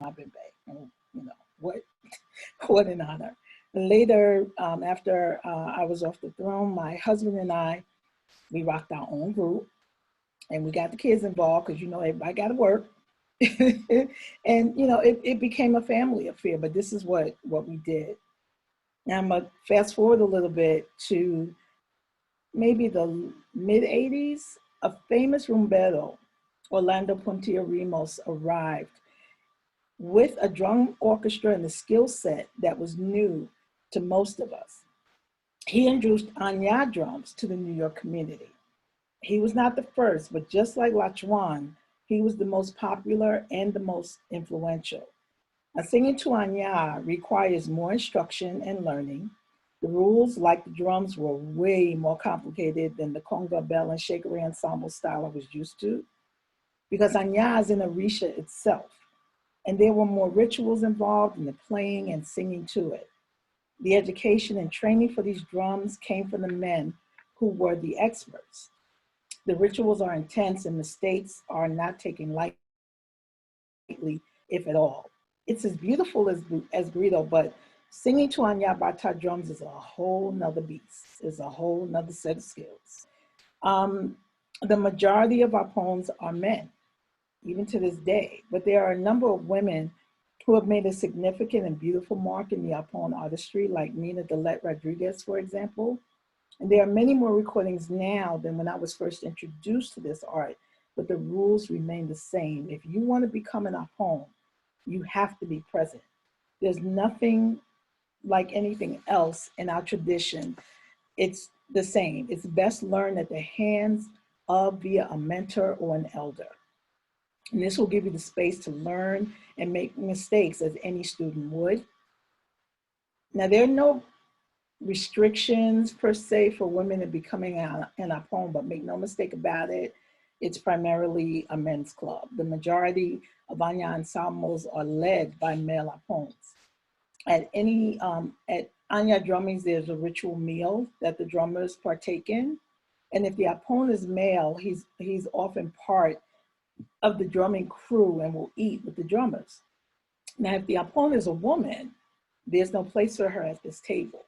And, you know, what an honor. Later, after I was off the throne, my husband and I, we rocked our own group and we got the kids involved because, you know, everybody got to work. And, you know, it became a family affair, but this is what we did. Now I'm going to fast forward a little bit to maybe the mid 80s. A famous rumbero, Orlando Pontier Ramos, arrived with a drum orchestra and a skill set that was new to most of us. He introduced Anya drums to the New York community. He was not the first, but just like Lachuan, he was the most popular and the most influential. Now, singing to Anya requires more instruction and learning. The rules, like the drums, were way more complicated than the conga, bell, and shakeri ensemble style I was used to, because Anya is an Orisha itself, and there were more rituals involved in the playing and singing to it. The education and training for these drums came from the men who were the experts. The rituals are intense and mistakes are not taken lightly, if at all. It's as beautiful as Grito, but singing to Anya Bata drums is a whole nother beast. It's a whole nother set of skills. The majority of our poems are men, even to this day, but there are a number of women who have made a significant and beautiful mark in the Akpon artistry, like Nina Delette Rodriguez, for example. And there are many more recordings now than when I was first introduced to this art, but the rules remain the same. If you want to become an Akpon, you have to be present. There's nothing like anything else in our tradition. It's the same. It's best learned at the hands of via a mentor or an elder. And this will give you the space to learn and make mistakes as any student would. Now, there are no restrictions per se for women in becoming an Akpon, but make no mistake about it, it's primarily a men's club. The majority of Anya ensembles are led by male Akpons. At Anya drummings, there's a ritual meal that the drummers partake in. And if the Akpon is male, he's often part of the drumming crew and will eat with the drummers. Now, if the Akpon is a woman, there's no place for her at this table.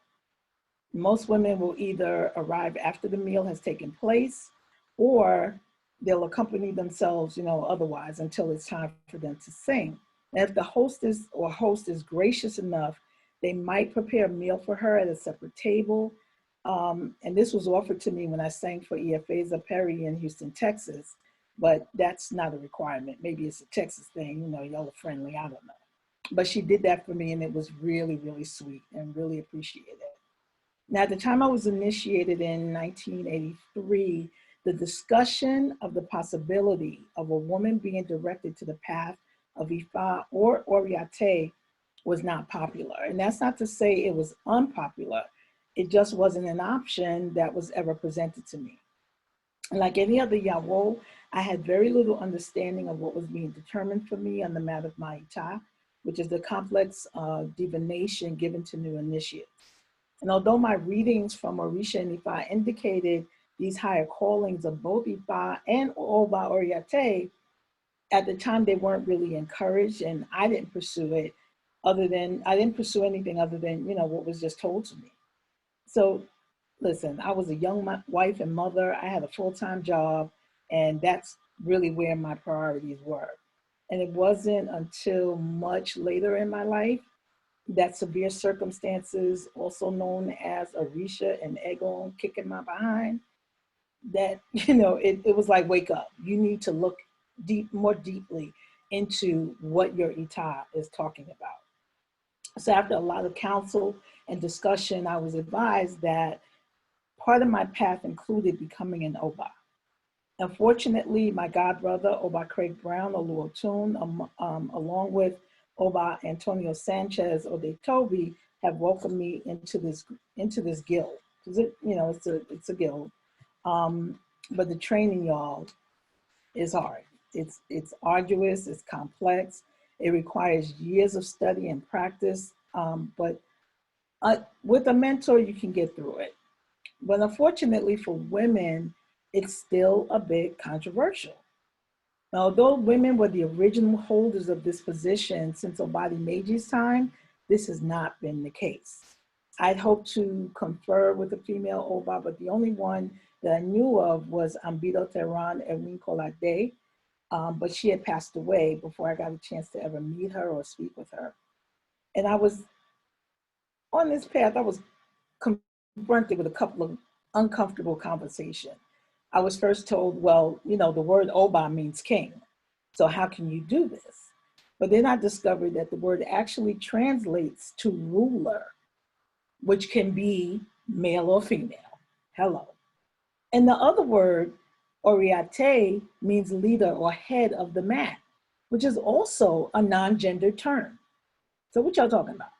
Most women will either arrive after the meal has taken place, or they'll accompany themselves, you know, otherwise until it's time for them to sing. And if the hostess or host is gracious enough, they might prepare a meal for her at a separate table. And this was offered to me when I sang for Efeza Perry in Houston, Texas, but that's not a requirement. Maybe it's a Texas thing, you know, y'all are friendly, I don't know. But she did that for me, and it was really, really sweet and really appreciated. Now, at the time I was initiated in 1983, the discussion of the possibility of a woman being directed to the path of Ifa or Oriate was not popular. And that's not to say it was unpopular. It just wasn't an option that was ever presented to me. And like any other Yawo, I had very little understanding of what was being determined for me on the mat of Ma'ita, which is the complex divination given to new initiates. And although my readings from Orisha and Ifa indicated these higher callings of both Ifa and Oba Oriate, at the time they weren't really encouraged, and I didn't pursue it I didn't pursue anything other than, you know, what was just told to me. So listen, I was a young wife and mother. I had a full-time job, and that's really where my priorities were. And it wasn't until much later in my life that severe circumstances, also known as Orisha and Egon kicking my behind, that, you know, it was like, wake up. You need to look more deeply into what your Ita is talking about. So after a lot of counsel and discussion, I was advised that part of my path included becoming an Oba. Unfortunately, my godbrother, Oba Craig Brown, Oluotun, along with Oba Antonio Sanchez Odetobi, have welcomed me into this guild. It's a guild, but the training, y'all, is hard. It's arduous. It's complex. It requires years of study and practice. But with a mentor, you can get through it. But unfortunately for women, it's still a bit controversial. Although women were the original holders of this position since Obadi Meji's time, this has not been the case. I'd hoped to confer with a female Oba, but the only one that I knew of was Ambido Tehran Ewin Kolade, but she had passed away before I got a chance to ever meet her or speak with her. And I was on this path, I was confronted with a couple of uncomfortable conversations. I was first told, well, you know, the word Oba means king. So how can you do this? But then I discovered that the word actually translates to ruler, which can be male or female. Hello. And the other word, Oriate, means leader or head of the mat, which is also a non-gendered term. So what y'all talking about?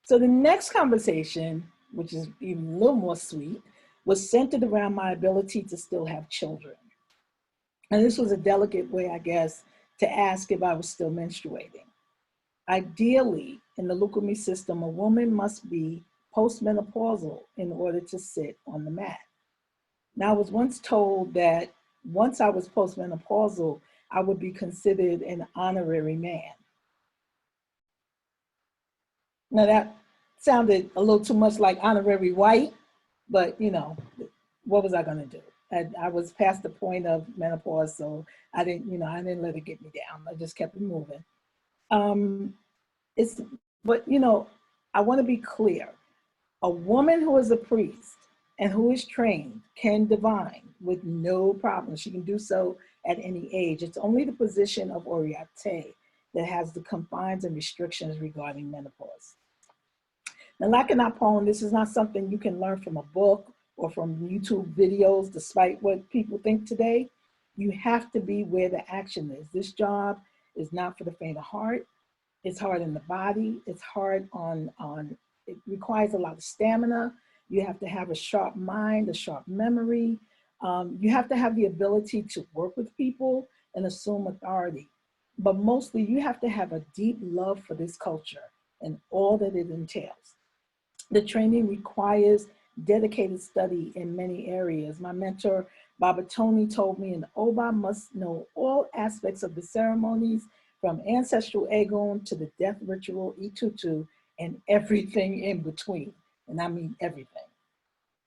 So the next conversation, which is even a little more sweet, was centered around my ability to still have children. And this was a delicate way, I guess, to ask if I was still menstruating. Ideally, in the Lukumi system, a woman must be postmenopausal in order to sit on the mat. Now, I was once told that once I was postmenopausal, I would be considered an honorary man. Now that sounded a little too much like honorary white, but you know, what was I gonna do? I was past the point of menopause, so I didn't let it get me down. I just kept it moving. But you know, I wanna be clear. A woman who is a priest and who is trained can divine with no problem. She can do so at any age. It's only the position of Oriate that has the confines and restrictions regarding menopause. Now, like in Akpon, this is not something you can learn from a book or from YouTube videos, despite what people think today. You have to be where the action is. This job is not for the faint of heart. It's hard in the body. It's hard it requires a lot of stamina. You have to have a sharp mind, a sharp memory. You have to have the ability to work with people and assume authority. But mostly you have to have a deep love for this culture and all that it entails. The training requires dedicated study in many areas. My mentor, Baba Tony, told me an Oba must know all aspects of the ceremonies, from ancestral Egon to the death ritual, Itutu, and everything in between. And I mean everything.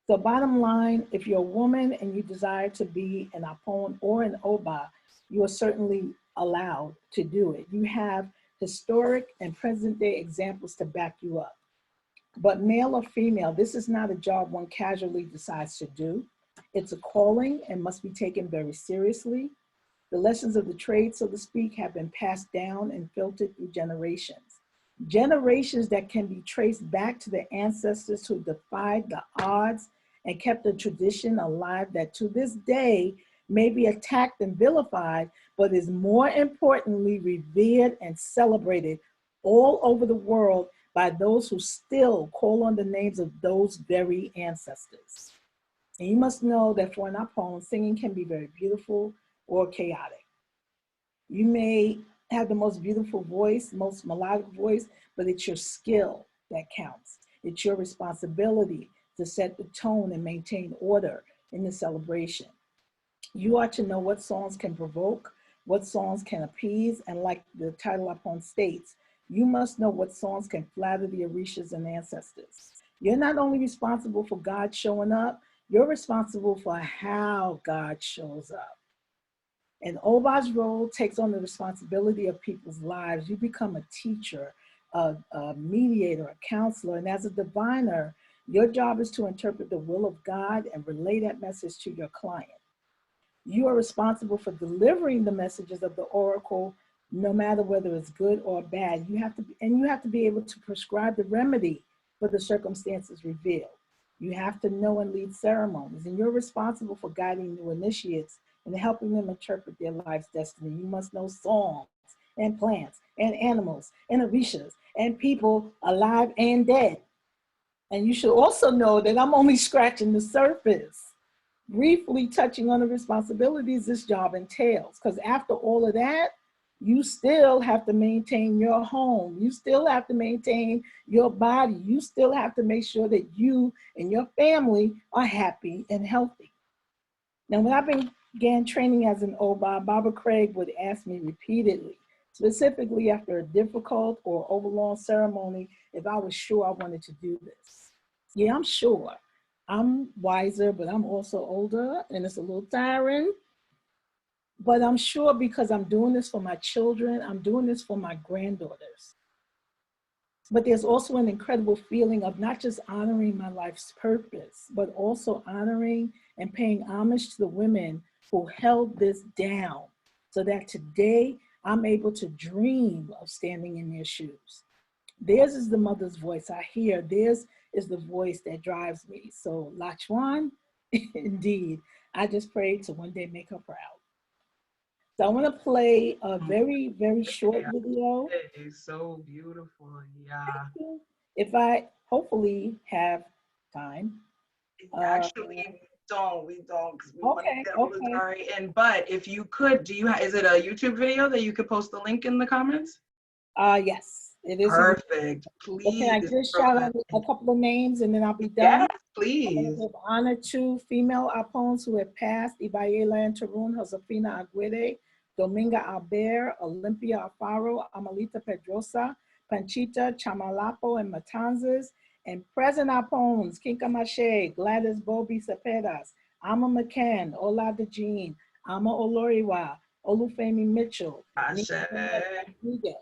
So bottom line, if you're a woman and you desire to be an Akpon or an Oba, you are certainly allowed to do it. You have historic and present day examples to back you up. But male or female, this is not a job one casually decides to do. It's a calling and must be taken very seriously. The lessons of the trade, so to speak, have been passed down and filtered through generations. Generations that can be traced back to the ancestors who defied the odds and kept a tradition alive that to this day may be attacked and vilified, but is more importantly revered and celebrated all over the world by those who still call on the names of those very ancestors. And you must know that for an Akpon, singing can be very beautiful or chaotic. You may have the most beautiful voice, most melodic voice, but it's your skill that counts. It's your responsibility to set the tone and maintain order in the celebration. You ought to know what songs can provoke, what songs can appease, and like the title Akpon states, you must know what songs can flatter the Orishas and ancestors. You're not only responsible for God showing up, you're responsible for how God shows up. And Oba's role takes on the responsibility of people's lives. You become a teacher, a mediator, a counselor, and as a diviner, your job is to interpret the will of God and relay that message to your client. You are responsible for delivering the messages of the oracle, no matter whether it's good or bad. You have to be able to prescribe the remedy for the circumstances revealed. You have to know and lead ceremonies, and you're responsible for guiding new initiates and helping them interpret their life's destiny. You must know songs and plants and animals and orishas and people alive and dead. And you should also know that I'm only scratching the surface, briefly touching on the responsibilities this job entails. Because after all of that, you still have to maintain your home. You still have to maintain your body. You still have to make sure that you and your family are happy and healthy. Now, when I've been began training as an OBA, Baba Craig would ask me repeatedly, specifically after a difficult or overlong ceremony, if I was sure I wanted to do this. Yeah, I'm sure. I'm wiser, but I'm also older, and it's a little tiring. But I'm sure because I'm doing this for my children, I'm doing this for my granddaughters. But there's also an incredible feeling of not just honoring my life's purpose, but also honoring and paying homage to the women who held this down so that today I'm able to dream of standing in their shoes. Theirs is the mother's voice I hear. Theirs is the voice that drives me. So Lachwan, indeed, I just pray to one day make her proud. So I want to play a very, very short video. It's so beautiful. Yeah. If I hopefully have time. Actually, we don't, because we want to get Okay. Oludaré in. But if you could, is it a YouTube video that you could post the link in the comments? Yes, it is. Perfect. But Please. can I just shout out a couple of names and then I'll be done? Yes, please. I want to give honor to female Akpons who have passed: Ibayela and Tarun, Josefina Aguirre, Dominga Albert, Olympia Alfaro, Amalita Pedrosa, Panchita Chamalapo and Matanzas, and present Akpons, Kinka Mache, Gladys Bobby Cepedas, Amma McCann, Ola DeJean, Amma Oloriwaa, Olufemi Mitchell, Nika Rodriguez,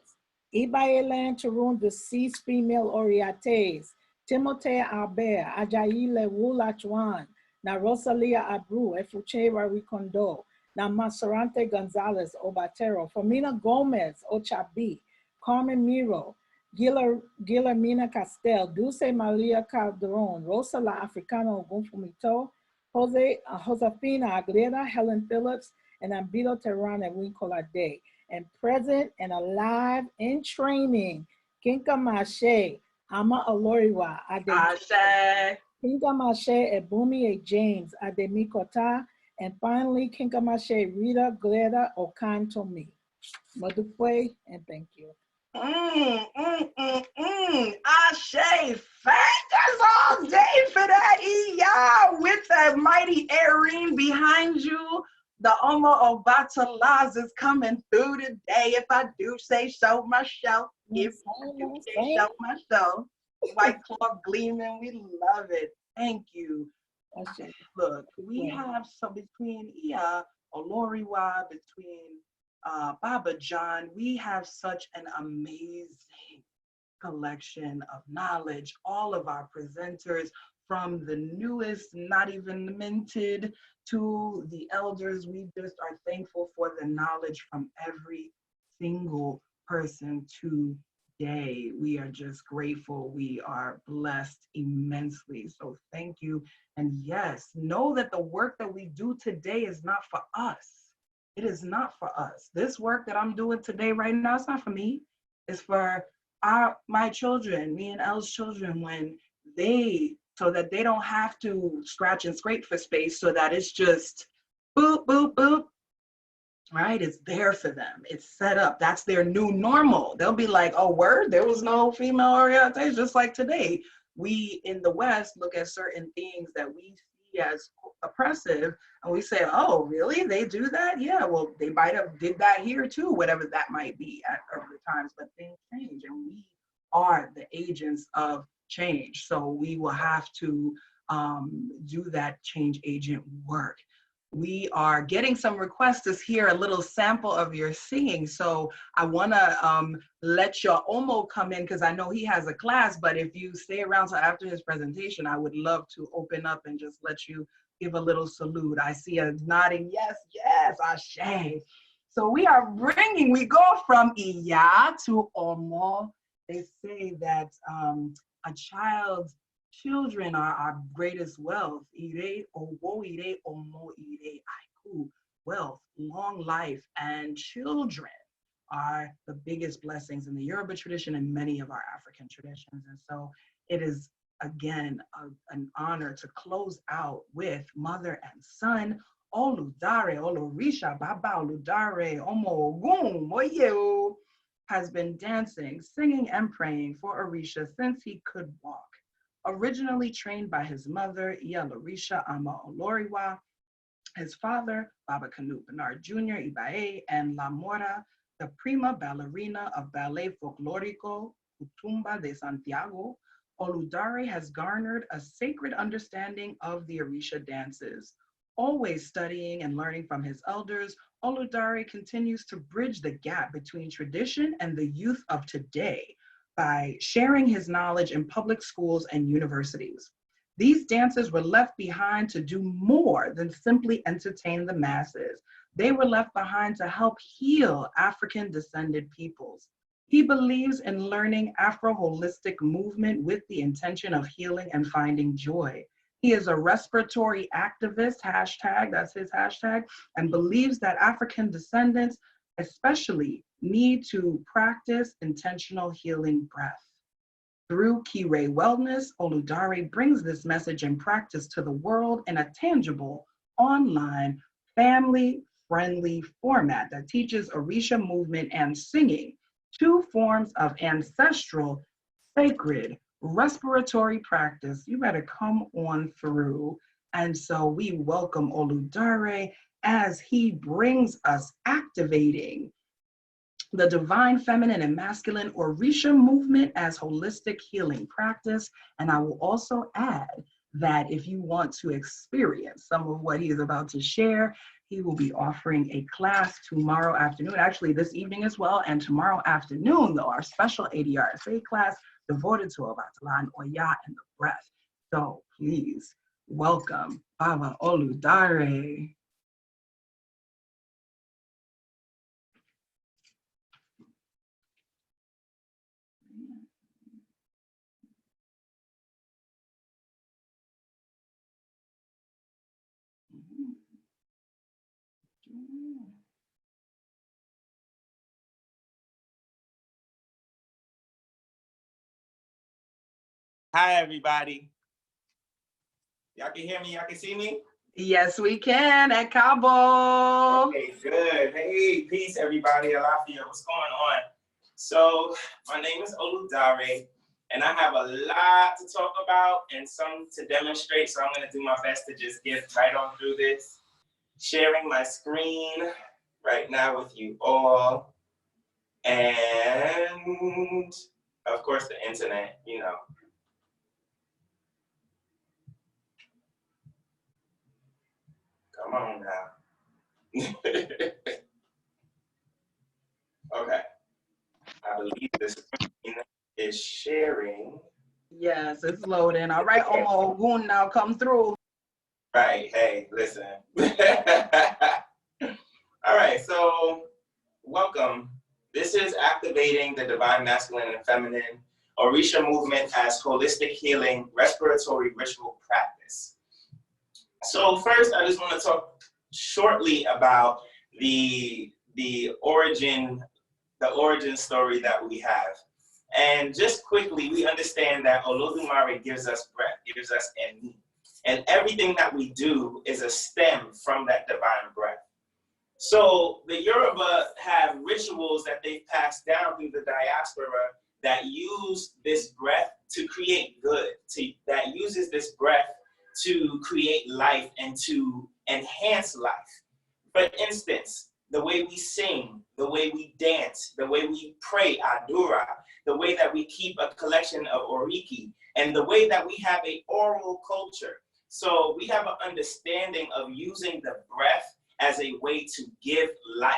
Ibayela and Tarun, deceased female Oriates, Timothée Albert, Ajayi Lewula Chuan, na Rosalia Abreu, Efucheva Ricondo, na Masarante Gonzalez Obatero, Femina Gomez Ochabi, Carmen Miro, Guillermina Castel, Dulce Maria Calderon, Rosa La Africana Ogunfumito, Josefina Agreda, Helen Phillips, and Ambito Terran and Wincolade, and present and alive in training, Kinka Mache, Amma Oloriwaa, Ashe. Kinka Mache, Ebumi James, Ademikota, and finally Kinka Mache, Rita Gleda Okantomi. Madukwe, and thank you. Ashe, thank us all day for that, Iya, with that mighty Erin behind you. The Amma Obatalaz is coming through today. If I do say so myself, if I do say so myself. White cloth gleaming, we love it. Thank you. Look, we have some between Iya, Oloriwaa, between Baba John, we have such an amazing collection of knowledge. All of our presenters, from the newest, not even minted, to the elders, we just are thankful for the knowledge from every single person today. We are just grateful. We are blessed immensely. So thank you. And yes, know that the work that we do today is not for us. It is not for us. This work that I'm doing today right now, it's not for me. It's for my children, me and Elle's children, when so that they don't have to scratch and scrape for space, so that it's just boop, boop, boop, right? It's there for them. It's set up. That's their new normal. They'll be like, oh, word, there was no female orientation, just like today. We in the West look at certain things that we see as oppressive, and we say, oh, really? They do that? Yeah, well, they might have did that here too, whatever that might be at other times, but things change, and we are the agents of change. So we will have to do that change agent work. We are getting some requests to hear a little sample of your singing. So I wanna let your Omo come in, because I know he has a class, but if you stay around till after his presentation, I would love to open up and just let you give a little salute. I see a nodding, yes, yes, Ashe. So we go from Iya to Omo. They say that children are our greatest wealth. Ire, owo, ire, omo, ire, aiku. Wealth, long life, and children are the biggest blessings in the Yoruba tradition and many of our African traditions. And so it is, again, an honor to close out with mother and son, Oludaré, Olorisha, Baba Oludaré, Omo Ogun, Moyeo, has been dancing, singing, and praying for Orisha since he could walk. Originally trained by his mother, Iyalorisa, Amma Oloriwaa, His father, Baba Canute Bernard Jr. Ibae, and La Mora, the prima ballerina of Ballet Folklorico Kutumba de Santiago, Oludaré has garnered a sacred understanding of the Orisha dances. Always studying and learning from his elders, Oludaré continues to bridge the gap between tradition and the youth of today by sharing his knowledge in public schools and universities. These dances were left behind to do more than simply entertain the masses. They were left behind to help heal African descended peoples. He believes in learning Afro-holistic movement with the intention of healing and finding joy. He is a respiratory activist, hashtag, that's his hashtag, and believes that African descendants especially need to practice intentional healing breath. Through Kiire Wellness, Oludaré brings this message and practice to the world in a tangible, online, family-friendly format that teaches Orisha movement and singing, two forms of ancestral, sacred, respiratory practice. You better come on through. And so we welcome Oludaré as he brings us activating the divine feminine and masculine Orisha movement as holistic healing practice. And I will also add that if you want to experience some of what he is about to share, he will be offering a class tomorrow afternoon, actually this evening as well, and tomorrow afternoon, though, our special ADRSA class devoted to Obatala and Oya and the breath. So please welcome Baba Oludaré. Hi, everybody. Y'all can hear me? Y'all can see me? Yes, we can at Cabo. Okay, good. Hey, peace, everybody. Alafia, what's going on? So, my name is Oludaré, and I have a lot to talk about and some to demonstrate. So, I'm going to do my best to just get right on through this. Sharing my screen right now with you all. And, of course, the internet, you know. Come on now. Okay. I believe the screen is sharing. Yes, it's loading. All right, Omo Ogun, now come through. Right. Hey, listen. All right. So, welcome. This is activating the divine masculine and feminine Orisha movement as holistic healing respiratory ritual practice. So first, I just want to talk shortly about the origin story that we have. And just quickly, we understand that Olodumare gives us breath, gives us Emi. And everything that we do is a stem from that divine breath. So the Yoruba have rituals that they've passed down through the diaspora that use this breath to create good, that uses this breath to create life and to enhance life. For instance, the way we sing, the way we dance, the way we pray, Adura, the way that we keep a collection of Oriki, and the way that we have an oral culture. So we have an understanding of using the breath as a way to give life.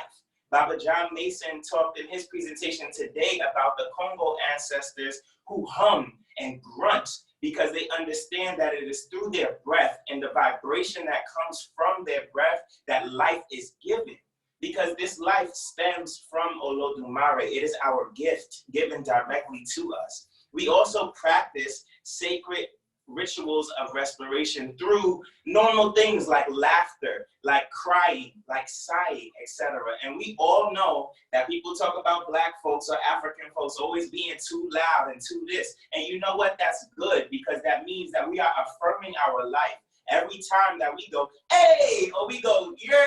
Baba John Mason talked in his presentation today about the Congo ancestors who hum and grunt because they understand that it is through their breath and the vibration that comes from their breath that life is given. Because this life stems from Olodumare. It is our gift given directly to us. We also practice sacred rituals of respiration through normal things like laughter, like crying, like sighing, etc. And we all know that people talk about Black folks or African folks always being too loud and too this. And you know what? That's good, because that means that we are affirming our life. Every time that we go, hey, or we go, yeah,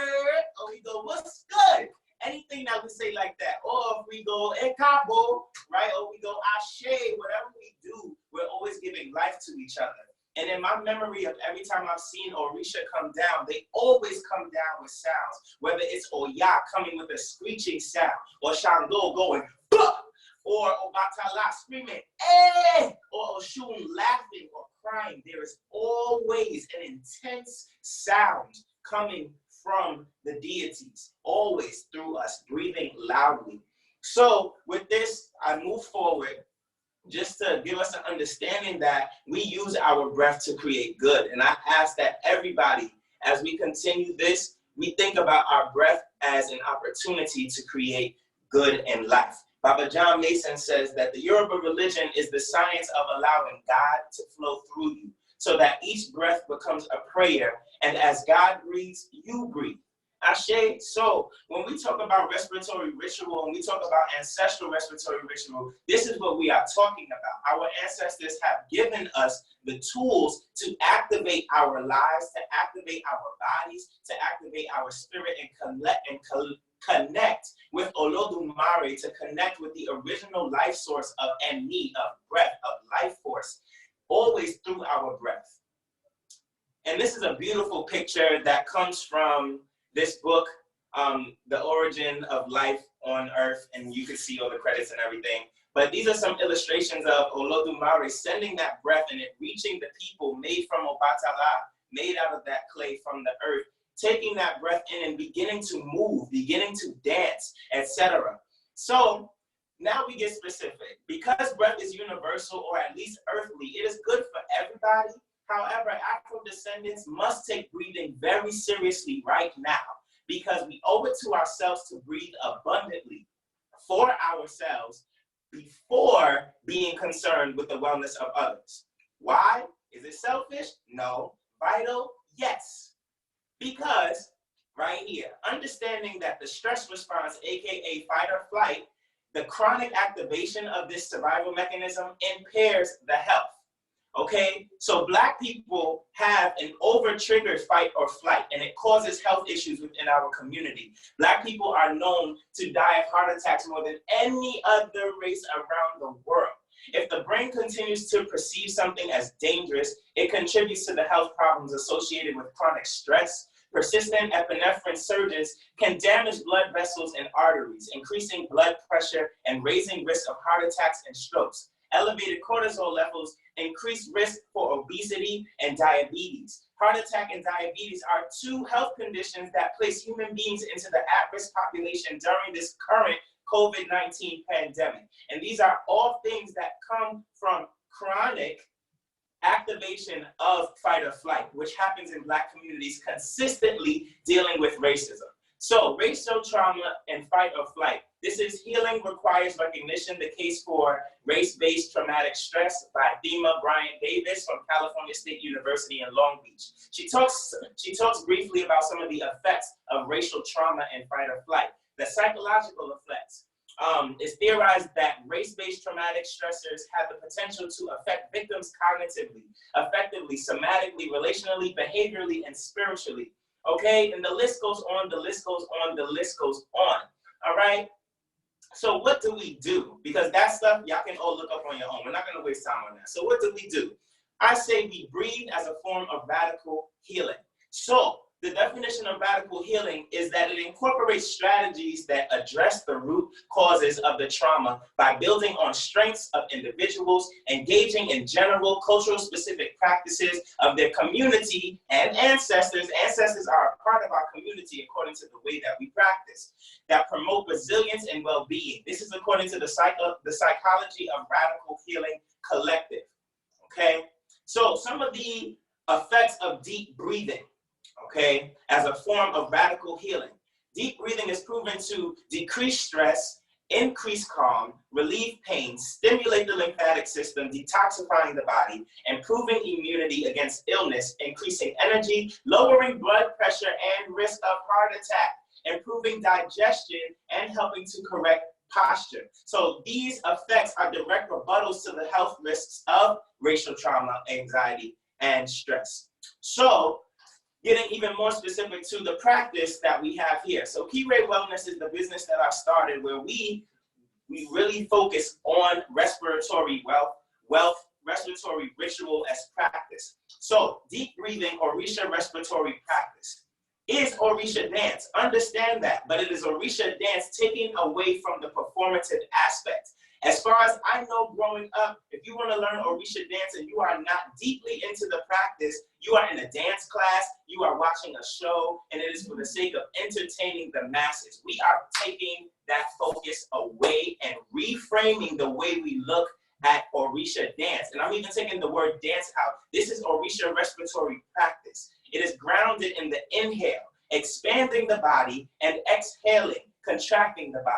or we go, what's good? Anything that we say like that, or if we go, ekabo, right, or we go, ashe, whatever we do, we're always giving life to each other. And And in my memory of every time I've seen Orisha come down, they always come down with sounds, whether it's Oya coming with a screeching sound, or Shango going, bah! Or Obatala screaming, eh! Or Oshun laughing or crying. There is always an intense sound coming from the deities, always through us, breathing loudly. So with this, I move forward just to give us an understanding that we use our breath to create good. And I ask that everybody, as we continue this, we think about our breath as an opportunity to create good in life. Baba John Mason says that the Yoruba religion is the science of allowing God to flow through you, so that each breath becomes a prayer, and as God breathes, you breathe. Ashe. So when we talk about respiratory ritual, and we talk about ancestral respiratory ritual, this is what we are talking about. Our ancestors have given us the tools to activate our lives, to activate our bodies, to activate our spirit, and connect with Olodumare, to connect with the original life source of Enni, of breath, of life force, always through our breath. And this is a beautiful picture that comes from this book, The Origin of Life on Earth, and you can see all the credits and everything. But these are some illustrations of Olodumare sending that breath and it reaching the people made from Obatala, made out of that clay from the earth, taking that breath in and beginning to move, beginning to dance, etc. So now we get specific. Because breath is universal, or at least earthly, it is good for everybody. However, Afro-descendants must take breathing very seriously right now, because we owe it to ourselves to breathe abundantly for ourselves before being concerned with the wellness of others. Why? Is it selfish? No. Vital? Yes. Because right here, understanding that the stress response, aka fight or flight, the chronic activation of this survival mechanism impairs the health. Okay, so Black people have an over-triggered fight or flight, and it causes health issues within our community. Black people are known to die of heart attacks more than any other race around the world. If the brain continues to perceive something as dangerous, it contributes to the health problems associated with chronic stress. Persistent epinephrine surges can damage blood vessels and arteries, increasing blood pressure and raising risk of heart attacks and strokes. Elevated cortisol levels increase risk for obesity and diabetes. Heart attack and diabetes are two health conditions that place human beings into the at-risk population during this current COVID-19 pandemic. And these are all things that come from chronic activation of fight or flight, which happens in Black communities consistently dealing with racism. So racial trauma and fight or flight. This is Healing Requires Recognition, the case for race-based traumatic stress by Thema Bryant Davis from California State University in Long Beach. She talks briefly about some of the effects of racial trauma and fight or flight. The psychological effects. It's theorized that race-based traumatic stressors have the potential to affect victims cognitively, effectively, somatically, relationally, behaviorally, and spiritually. Okay, and the list goes on, the list goes on, the list goes on. All right. So what do we do? Because that stuff y'all can all look up on your own. We're not going to waste time on that. So what do we do? I say we breathe as a form of radical healing. So the definition of radical healing is that it incorporates strategies that address the root causes of the trauma by building on strengths of individuals, engaging in general cultural specific practices of their community and ancestors. Ancestors are a part of our community according to the way that we practice, that promote resilience and well-being. This is according to the Psychology of Radical Healing Collective. Okay, so some of the effects of deep breathing, okay, as a form of radical healing. Deep breathing is proven to decrease stress, increase calm, relieve pain, stimulate the lymphatic system, detoxifying the body, improving immunity against illness, increasing energy, lowering blood pressure and risk of heart attack, improving digestion, and helping to correct posture. So these effects are direct rebuttals to the health risks of racial trauma, anxiety, and stress. So getting even more specific to the practice that we have here. So Kiire Wellness is the business that I started where we really focus on respiratory respiratory ritual as practice. So deep breathing, Orisha respiratory practice, is Orisha dance. Understand that, but it is Orisha dance taking away from the performative aspect. As far as I know, growing up, if you want to learn Orisha dance and you are not deeply into the practice, you are in a dance class, you are watching a show, and it is for the sake of entertaining the masses. We are taking that focus away and reframing the way we look at Orisha dance. And I'm even taking the word dance out. This is Orisha respiratory practice. It is grounded in the inhale, expanding the body, and exhaling, contracting the body.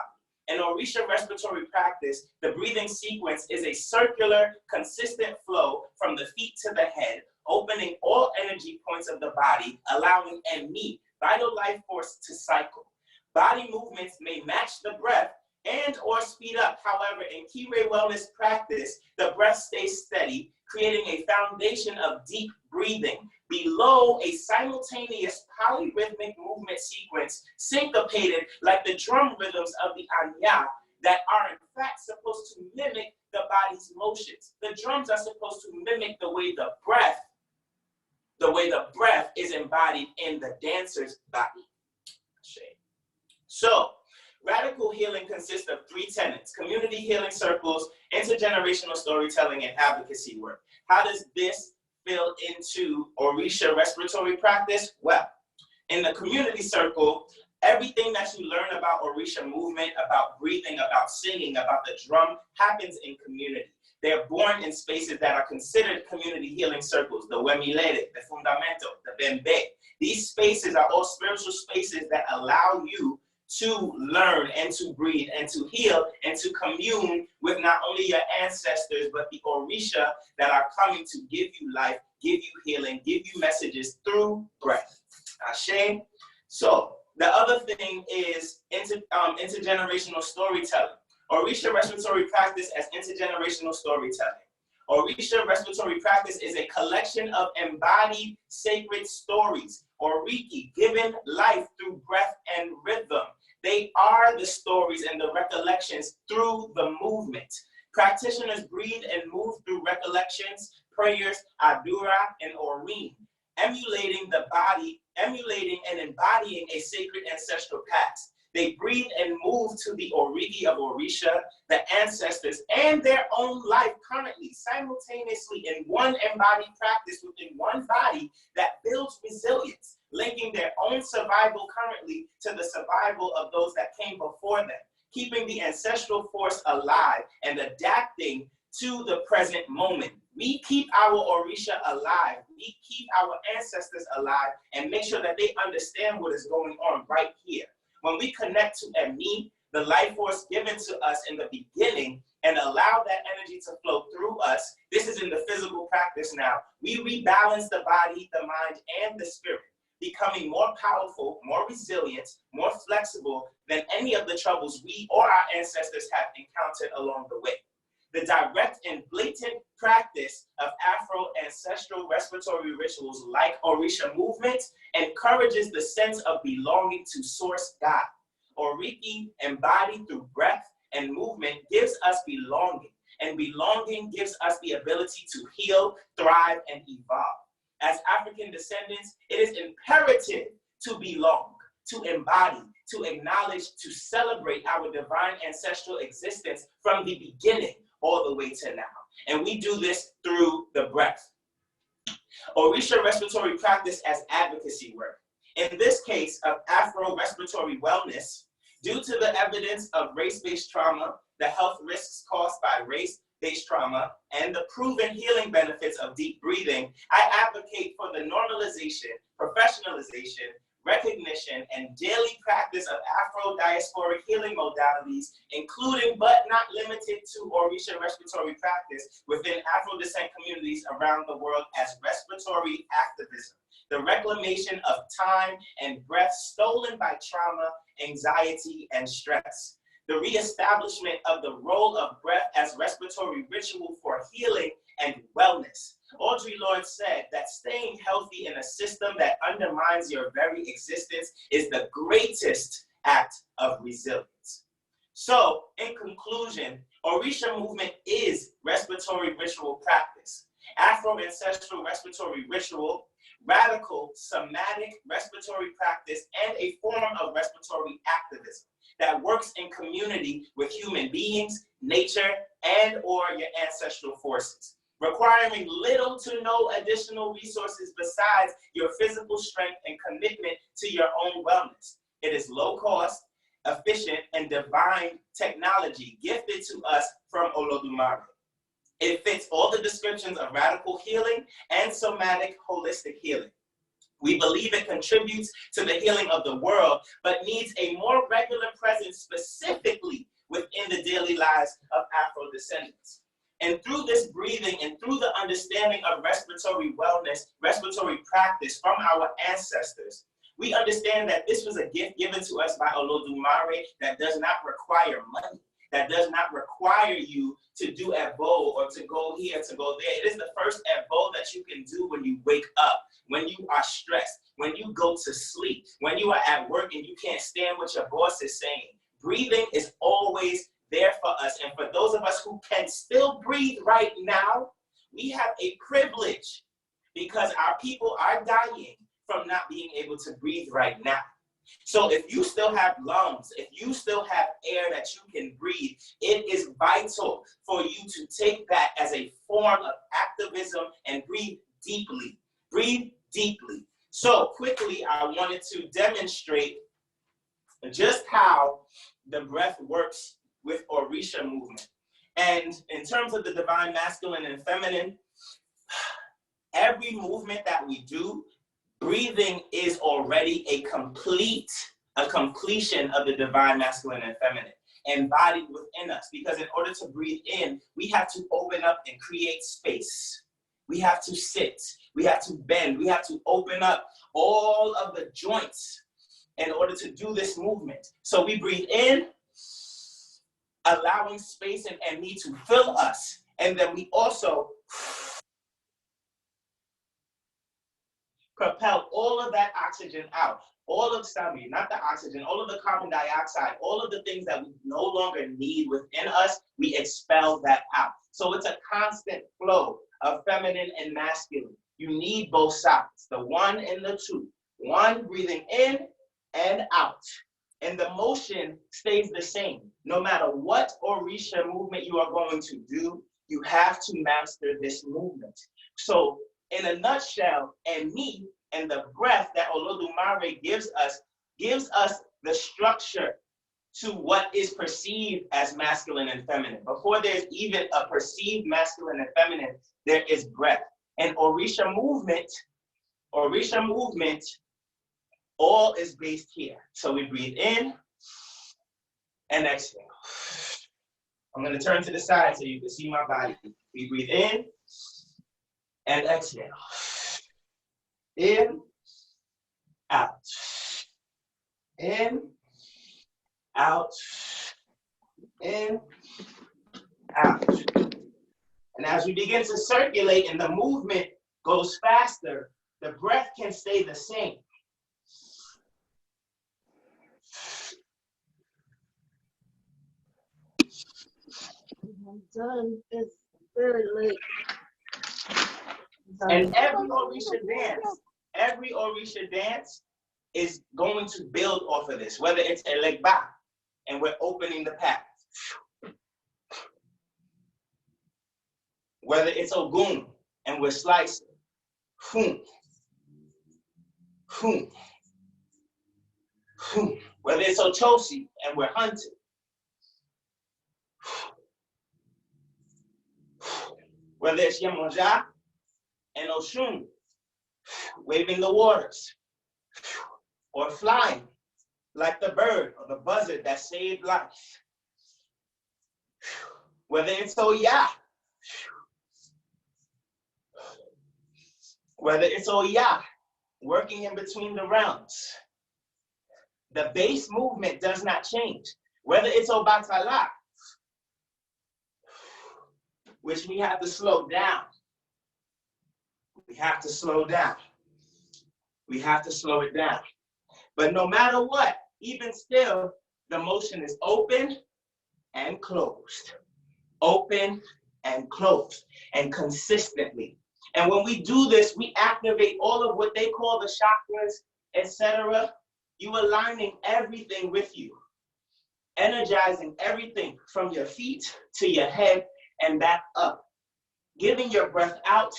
In Orisha respiratory practice, the breathing sequence is a circular, consistent flow from the feet to the head, opening all energy points of the body, allowing Amma, vital life force, to cycle. Body movements may match the breath and or speed up. However, in Kiire wellness practice, the breath stays steady, creating a foundation of deep breathing below a simultaneous polyrhythmic movement sequence, syncopated like the drum rhythms of the Amma, that are in fact supposed to mimic the body's motions. The drums are supposed to mimic the way the breath is embodied in the dancer's body. So, radical healing consists of three tenets: community healing circles, intergenerational storytelling, and advocacy work. How does this fill into Orisha respiratory practice? Well, in the community circle, everything that you learn about Orisha movement, about breathing, about singing, about the drum, happens in community. They are born in spaces that are considered community healing circles: the Wemilere, the Fundamento, the Bembe. These spaces are all spiritual spaces that allow you to learn and to breathe and to heal and to commune with not only your ancestors, but the Orisha that are coming to give you life, give you healing, give you messages through breath. Ashe. So the other thing is intergenerational storytelling. Orisha respiratory practice as intergenerational storytelling. Orisha respiratory practice is a collection of embodied sacred stories, Oriki, given life through breath and rhythm. They are the stories and the recollections through the movement. Practitioners breathe and move through recollections, prayers, Adura, and Oreen, emulating the body, emulating and embodying a sacred ancestral past. They breathe and move to the Origi of Orisha, the ancestors, and their own life currently, simultaneously in one embodied practice within one body that builds resilience, linking their own survival currently to the survival of those that came before them, keeping the ancestral force alive and adapting to the present moment. We keep our Orisha alive. We keep our ancestors alive and make sure that they understand what is going on right here. When we connect to Amma, the life force given to us in the beginning, and allow that energy to flow through us, this is in the physical practice now, we rebalance the body, the mind, and the spirit, becoming more powerful, more resilient, more flexible than any of the troubles we or our ancestors have encountered along the way. The direct and blatant practice of Afro-ancestral respiratory rituals like Orisha movement encourages the sense of belonging to Source God. Oriki, embodied through breath and movement, gives us belonging, and belonging gives us the ability to heal, thrive, and evolve. As African descendants, it is imperative to belong, to embody, to acknowledge, to celebrate our divine ancestral existence from the beginning all the way to now. And we do this through the breath. Orisha respiratory practice as advocacy work. In this case of Afro-respiratory wellness, due to the evidence of race-based trauma, the health risks caused by race-based trauma, and the proven healing benefits of deep breathing, I advocate for the normalization, professionalization, recognition, and daily practice of Afro-diasporic healing modalities, including but not limited to Orisha respiratory practice within Afro-descent communities around the world as respiratory activism, the reclamation of time and breath stolen by trauma, anxiety, and stress, the reestablishment of the role of breath as respiratory ritual for healing and wellness. Audre Lorde said that staying healthy in a system that undermines your very existence is the greatest act of resilience. So, in conclusion, Orisha movement is respiratory ritual practice. Afro-ancestral respiratory ritual, radical somatic respiratory practice, and a form of respiratory activism that works in community with human beings, nature, and or your ancestral forces, requiring little to no additional resources besides your physical strength and commitment to your own wellness. It is low cost, efficient, and divine technology gifted to us from Oloriwaa. It fits all the descriptions of radical healing and somatic holistic healing. We believe it contributes to the healing of the world, but needs a more regular presence specifically within the daily lives of Afro descendants. And through this breathing and through the understanding of respiratory wellness, respiratory practice from our ancestors, we understand that this was a gift given to us by Oloriwaa that does not require money, that does not require you to do ebo or to go here, to go there. It is the first ebo that you can do when you wake up, when you are stressed, when you go to sleep, when you are at work and you can't stand what your boss is saying. Breathing is always there for us. And for those of us who can still breathe right now, we have a privilege because our people are dying from not being able to breathe right now. So if you still have lungs, if you still have air that you can breathe, it is vital for you to take that as a form of activism and breathe deeply. Breathe deeply. So quickly, I wanted to demonstrate just how the breath works with Orisha movement. And in terms of the divine masculine and feminine, every movement that we do, breathing is already a completion of the divine masculine and feminine embodied within us. Because in order to breathe in, we have to open up and create space. We have to sit, we have to bend, we have to open up all of the joints in order to do this movement. So we breathe in, allowing space and me to fill us. And then we also propel all of that oxygen out. All of, not the oxygen, all of the carbon dioxide, all of the things that we no longer need within us, we expel that out. So it's a constant flow of feminine and masculine. You need both sides, the one and the two. One breathing in and out. And the motion stays the same. No matter what Orisha movement you are going to do, you have to master this movement. So in a nutshell, and me and the breath that Oloriwaa gives us the structure to what is perceived as masculine and feminine. Before there's even a perceived masculine and feminine, there is breath. And Orisha movement, all is based here. So we breathe in and exhale. I'm going to turn to the side so you can see my body. We breathe in and exhale. In, out. In, out. In, out. And as we begin to circulate and the movement goes faster, the breath can stay the same. I'm done. It's very late. And every Orisha dance is going to build off of this, whether it's a legba, and we're opening the path. Whether it's Ogun, and we're slicing. Whether it's Ochosi, and we're hunting. Whether it's Yemoja and Oshun, waving the waters, or flying like the bird or the buzzard that saved life. Whether it's Oya, whether it's Oya, working in between the realms. The base movement does not change. Whether it's Obatala, which we have to slow down. We have to slow down. We have to slow it down. But no matter what, even still, the motion is open and closed. Open and closed. And consistently. And when we do this, we activate all of what they call the chakras, etc. You aligning everything with you, energizing everything from your feet to your head and back up, giving your breath out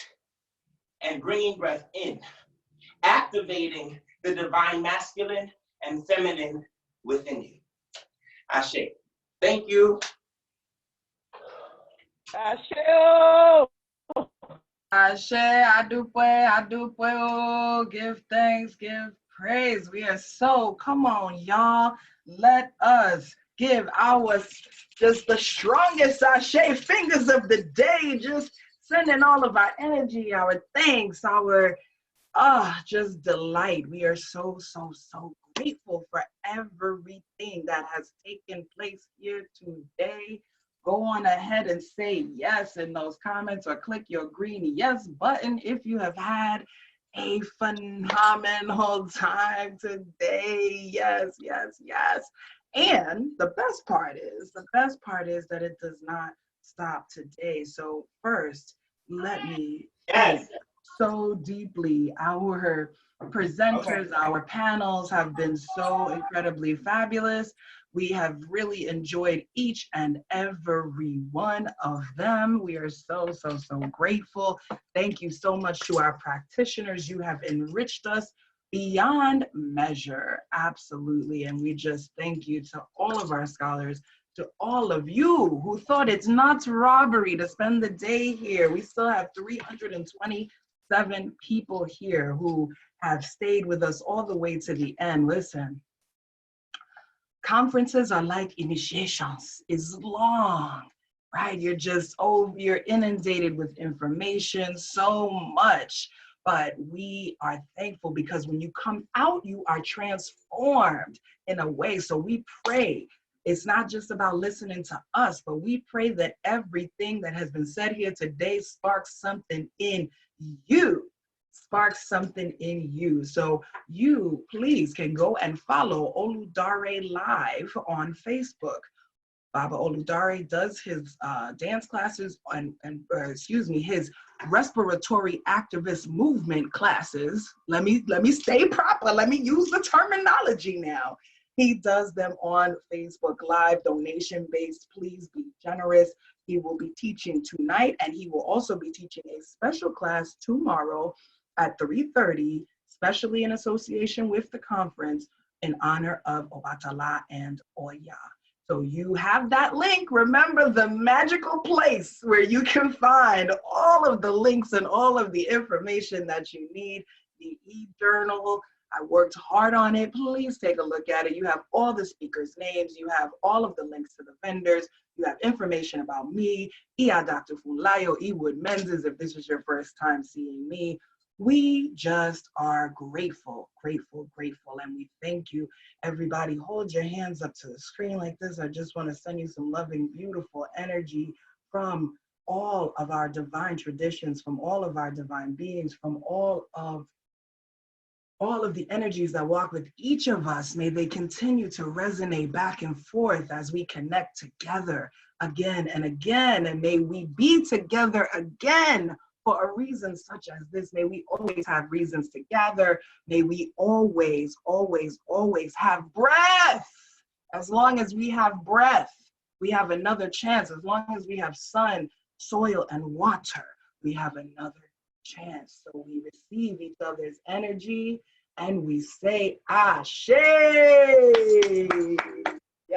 and bringing breath in, activating the divine masculine and feminine within you. Ashe. Thank you. Ashe, Adupe, oh, give thanks, give praise. We are so, come on, y'all. Let us give just the strongest Ashe fingers of the day, just sending all of our energy, our thanks, our just delight. We are so, so, so grateful for everything that has taken place here today. Go on ahead and say yes in those comments or click your green yes button if you have had a phenomenal time today. Yes, yes, yes. And the best part is that it does not stop today. So first, let me thank so deeply our presenters. Our panels have been so incredibly fabulous. We have really enjoyed each and every one of them. We are so, so, so grateful. Thank you so much to our practitioners. You have enriched us beyond measure, absolutely. And we just thank you to all of our scholars, to all of you who thought it's not robbery to spend the day here. We still have 327 people here who have stayed with us all the way to the end. Listen, conferences are like initiations. It's long, right? You're inundated with information, so much. But we are thankful because when you come out, you are transformed in a way. So we pray. It's not just about listening to us, but we pray that everything that has been said here today sparks something in you. Sparks something in you. So you please can go and follow Oludaré live on Facebook. Baba Oludaré does his dance classes his respiratory activist movement classes. Let me stay proper. Let me use the terminology now. He does them on Facebook Live, donation-based. Please be generous. He will be teaching tonight, and he will also be teaching a special class tomorrow at 3:30, especially in association with the conference in honor of Obatala and Oya. So you have that link. Remember the magical place where you can find all of the links and all of the information that you need. The e-journal, I worked hard on it. Please take a look at it. You have all the speakers' names. You have all of the links to the vendors. You have information about me, Iya Dr. Funlayo, Ewood Menzies, if this is your first time seeing me. We just are grateful, grateful, grateful, and we thank you. Everybody, hold your hands up to the screen like this. I just want to send you some loving, beautiful energy from all of our divine traditions, from all of our divine beings, from all of the energies that walk with each of us. May they continue to resonate back and forth as we connect together again and again, and may we be together again for a reason such as this. May we always have reasons to gather. May we always, always, always have breath. As long as we have breath, we have another chance. As long as we have sun, soil, and water, we have another chance. So we receive each other's energy and we say Ashe.